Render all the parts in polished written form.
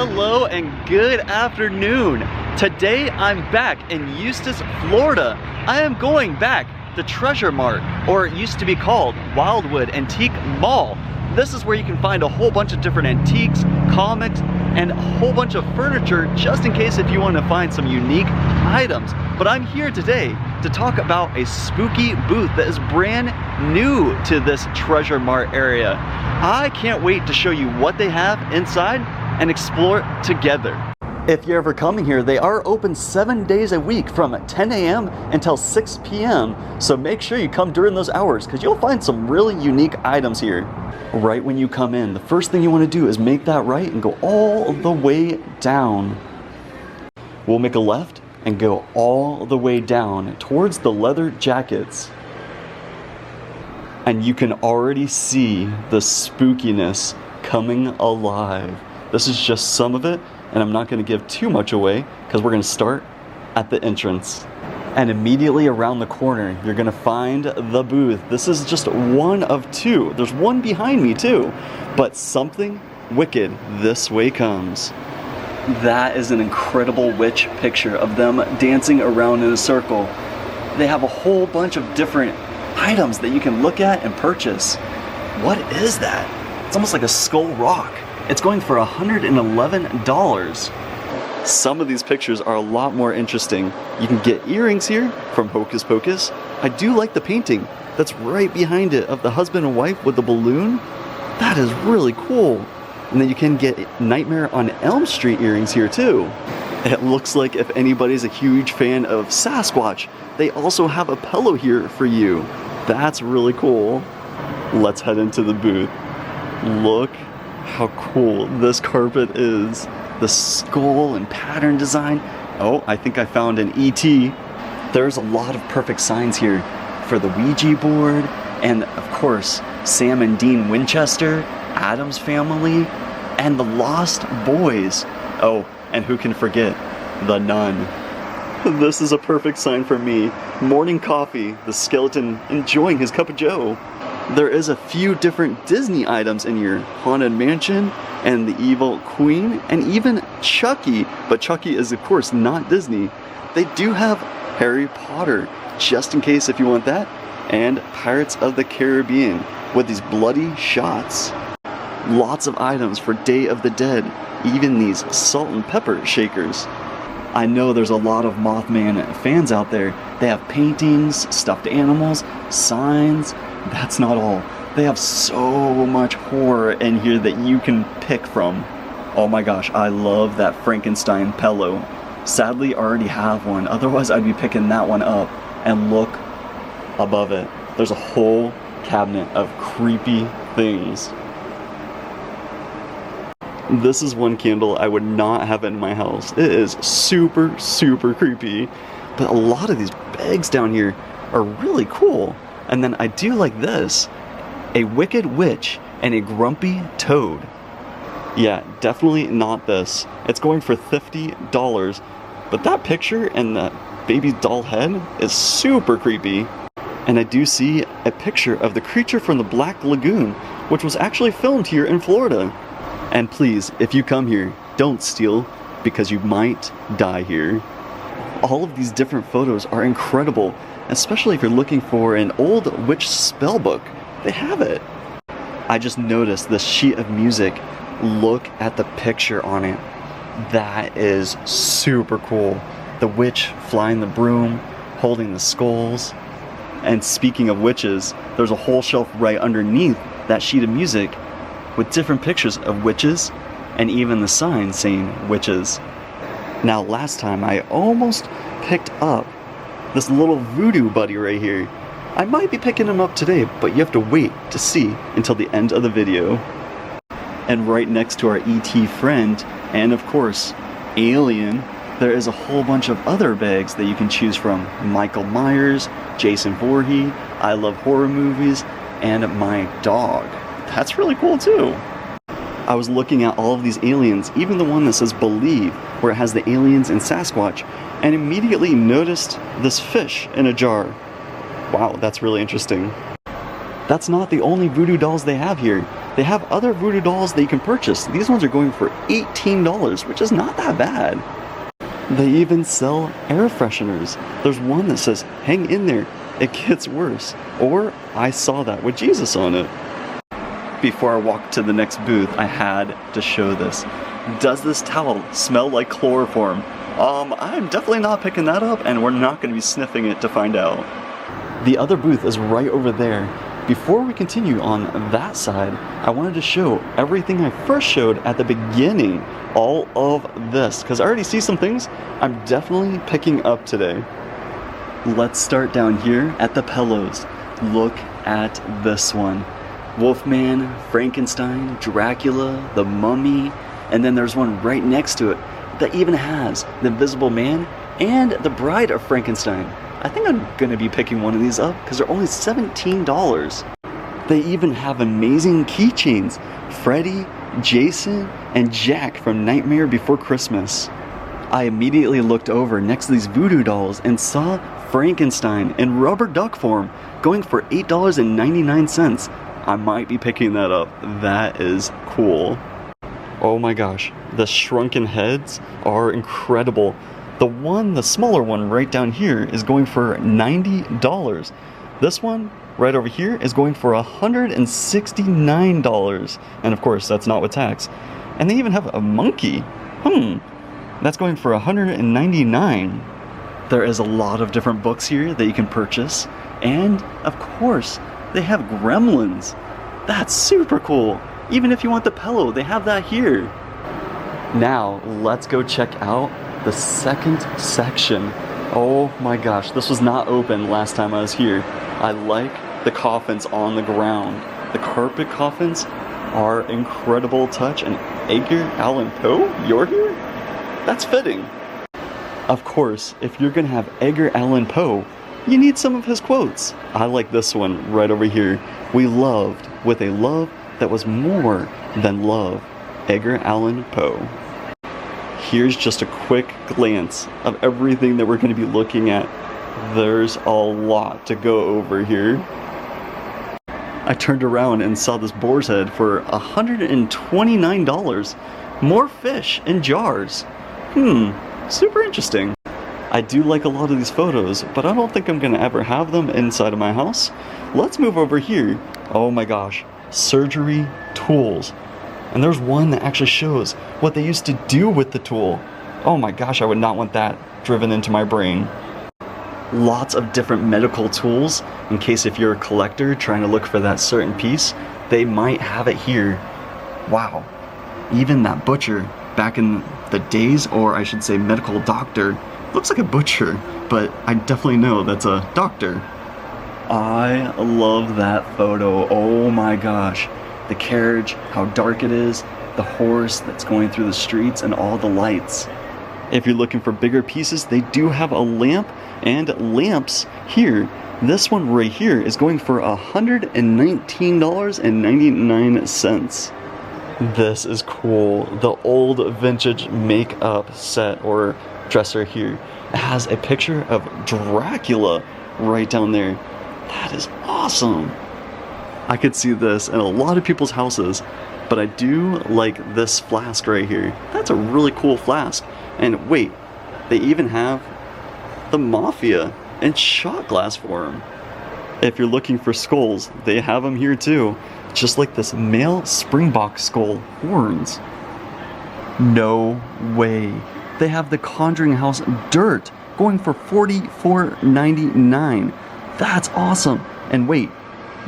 Hello and good afternoon. Today I'm back in Eustis, Florida. I am going back to Treasure Mart, or it used to be called Wildwood Antique Mall. This is where you can find a whole bunch of different antiques, comics, and a whole bunch of furniture just in case if you want to find some unique items. But I'm here today to talk about a spooky booth that is brand new to this Treasure Mart area. I can't wait to show you what they have inside and explore it together. If you're ever coming here, they are open 7 days a week from 10 a.m. until 6 p.m. So make sure you come during those hours because you'll find some really unique items here. Right when you come in, the first thing you want to do is make that right and go all the way down. We'll make a left and go all the way down towards the leather jackets. And you can already see the spookiness coming alive. This is just some of it, and I'm not going to give too much away because we're going to start at the entrance. And immediately around the corner, you're going to find the booth. This is just one of two. There's one behind me too, but something wicked this way comes. That is an incredible witch picture of them dancing around in a circle. They have a whole bunch of different items that you can look at and purchase. What is that? It's almost like a skull rock. It's going for $111. Some of these pictures are a lot more interesting. You can get earrings here from Hocus Pocus. I do like the painting that's right behind it of the husband and wife with the balloon. That is really cool. And then you can get Nightmare on Elm Street earrings here too. It looks like if anybody's a huge fan of Sasquatch, they also have a pillow here for you. That's really cool. Let's head into the booth. Look how cool this carpet is. The skull and pattern design. Oh, I think I found an ET. There's a lot of perfect signs here for the Ouija board, and of course, Sam and Dean Winchester, Addams Family, and the Lost Boys. Oh, and who can forget the Nun. This is a perfect sign for me. Morning coffee, the skeleton enjoying his cup of joe. There is a few different Disney items in your Haunted Mansion and the Evil Queen and even Chucky, but Chucky is of course not Disney. They do have Harry Potter, just in case if you want that, and Pirates of the Caribbean with these bloody shots. Lots of items for Day of the Dead, even these salt and pepper shakers. I know there's a lot of Mothman fans out there. They have paintings, stuffed animals, signs. That's not all. They have so much horror in here that you can pick from. Oh my gosh, I love that Frankenstein pillow. Sadly, I already have one. Otherwise, I'd be picking that one up. And look above it. There's a whole cabinet of creepy things. This is one candle I would not have in my house. It is super, super creepy. But a lot of these bags down here are really cool. And then I do like this. A Wicked Witch and a Grumpy Toad. Yeah, definitely not this. It's going for $50. But that picture and that baby doll head is super creepy. And I do see a picture of the creature from the Black Lagoon, which was actually filmed here in Florida. And please, if you come here, don't steal because you might die here. All of these different photos are incredible, especially if you're looking for an old witch spell book. They have it. I just noticed this sheet of music. Look at the picture on it. That is super cool. The witch flying the broom, holding the skulls. And speaking of witches, there's a whole shelf right underneath that sheet of music with different pictures of witches and even the sign saying witches. Now last time I almost picked up this little voodoo buddy right here. I might be picking him up today, but you have to wait to see until the end of the video. And right next to our ET friend, and of course, Alien, there is a whole bunch of other bags that you can choose from. Michael Myers, Jason Voorhees, I Love Horror Movies, and my dog. That's really cool too. I was looking at all of these aliens, even the one that says Believe, where it has the aliens and Sasquatch, and immediately noticed this fish in a jar. Wow, that's really interesting. That's not the only voodoo dolls they have here. they have other voodoo dolls that you can purchase. These ones are going for $18, which is not that bad. They even sell air fresheners. There's one that says, "Hang in there, it gets worse." Or, "I saw that with Jesus on it." Before I walked to the next booth, I had to show this. Does this towel smell like chloroform? I'm definitely not picking that up, and we're not going to be sniffing it to find out. The other booth is right over there. Before we continue on that side, I wanted to show everything I first showed at the beginning. All of this, because I already see some things I'm definitely picking up today. Let's start down here at the pillows. Look at this one. Wolfman, Frankenstein, Dracula, the Mummy, and then there's one right next to it that even has the Invisible Man and the Bride of Frankenstein. I think I'm gonna be picking one of these up because they're only $17. They even have amazing keychains. Freddy, Jason, and Jack from Nightmare Before Christmas. I immediately looked over next to these voodoo dolls and saw Frankenstein in rubber duck form going for $8.99. I might be picking that up. That is cool. Oh my gosh, the shrunken heads are incredible. The smaller one right down here is going for $90. This one right over here is going for $169. And of course, that's not with tax. And they even have a monkey. That's going for $199. There is a lot of different books here that you can purchase. And of course, they have gremlins. That's super cool. Even if you want the pillow, they have that here. Now, let's go check out the second section. Oh my gosh, this was not open last time I was here. I like the coffins on the ground. The carpet coffins are incredible touch. And Edgar Allan Poe, you're here? That's fitting. Of course, if you're gonna have Edgar Allan Poe, you need some of his quotes. I like this one right over here. "We loved with a love that was more than love." Edgar Allan Poe. Here's just a quick glance of everything that we're going to be looking at. There's a lot to go over here. I turned around and saw this boar's head for $129. More fish in jars. Super interesting. I do like a lot of these photos, but I don't think I'm gonna ever have them inside of my house. Let's move over here. Oh my gosh, surgery tools. And there's one that actually shows what they used to do with the tool. Oh my gosh, I would not want that driven into my brain. Lots of different medical tools, in case if you're a collector trying to look for that certain piece, they might have it here. Wow, even that butcher back in the days, or I should say medical doctor, looks like a butcher, but I definitely know that's a doctor. I love that photo. Oh my gosh. The carriage, how dark it is, the horse that's going through the streets, and all the lights. If you're looking for bigger pieces, they do have a lamp and lamps here. This one right here is going for $119.99. This is cool. The old vintage makeup set or dresser here. It has a picture of Dracula right down there. That is awesome. I could see this in a lot of people's houses, but I do like this flask right here. That's a really cool flask. And wait, they even have the Mafia in shot glass form. If you're looking for skulls, they have them here too. Just like this male Springbok skull horns. No way. They have the Conjuring House dirt going for $44.99. That's awesome. And wait,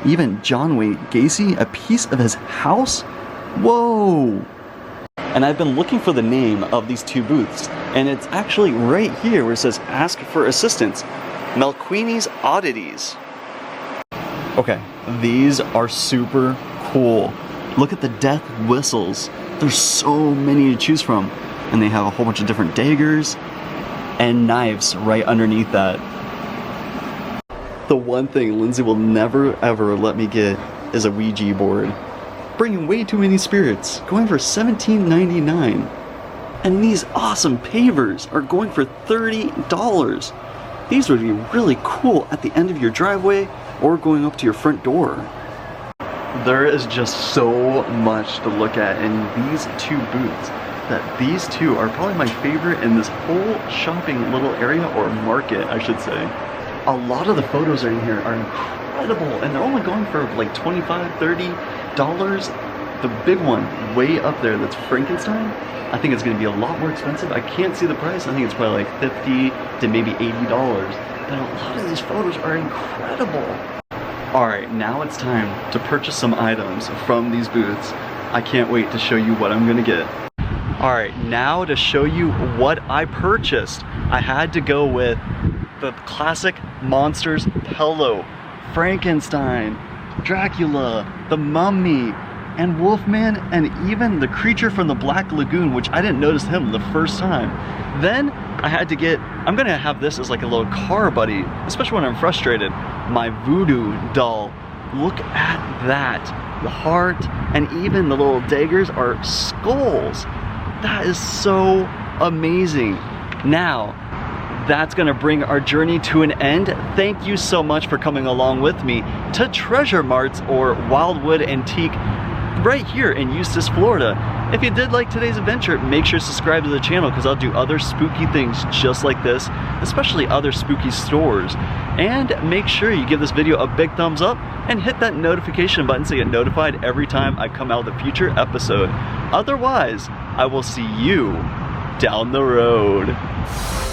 even John Wayne Gacy, a piece of his house? Whoa! And I've been looking for the name of these two booths, and it's actually right here where it says ask for assistance. Mulqueeny's Oddities. Okay, these are super cool. Look at the death whistles. There's so many to choose from. And they have a whole bunch of different daggers and knives right underneath that. The one thing Lindsay will never ever let me get is a Ouija board. Bringing way too many spirits, going for $17.99. And these awesome pavers are going for $30. These would be really cool at the end of your driveway or going up to your front door. There is just so much to look at in these two booths, that these two are probably my favorite in this whole shopping little area, or market I should say. A lot of the photos in here are incredible, and they're only going for like $25, $30. The big one way up there, that's Frankenstein, I think it's going to be a lot more expensive. I can't see the price. I think it's probably like $50 to maybe $80. But a lot of these photos are incredible. Alright, now it's time to purchase some items from these booths. I can't wait to show you what I'm gonna get. Alright, now to show you what I purchased. I had to go with the classic monsters pillow, Frankenstein, Dracula, the Mummy, and Wolfman, and even the creature from the Black Lagoon, which I didn't notice him the first time. Then I had to get, I'm gonna have this as like a little car buddy, especially when I'm frustrated, my VooDoo doll. Look at that. The heart and even the little daggers are skulls. That is so amazing. Now, that's gonna bring our journey to an end. Thank you so much for coming along with me to Treasure Marts, or Wildwood Antique, right here in Eustis, Florida. If you did like today's adventure, make sure to subscribe to the channel, because I'll do other spooky things just like this, especially other spooky stores. And make sure you give this video a big thumbs up and hit that notification button so you get notified every time I come out with a future episode. Otherwise, I will see you down the road.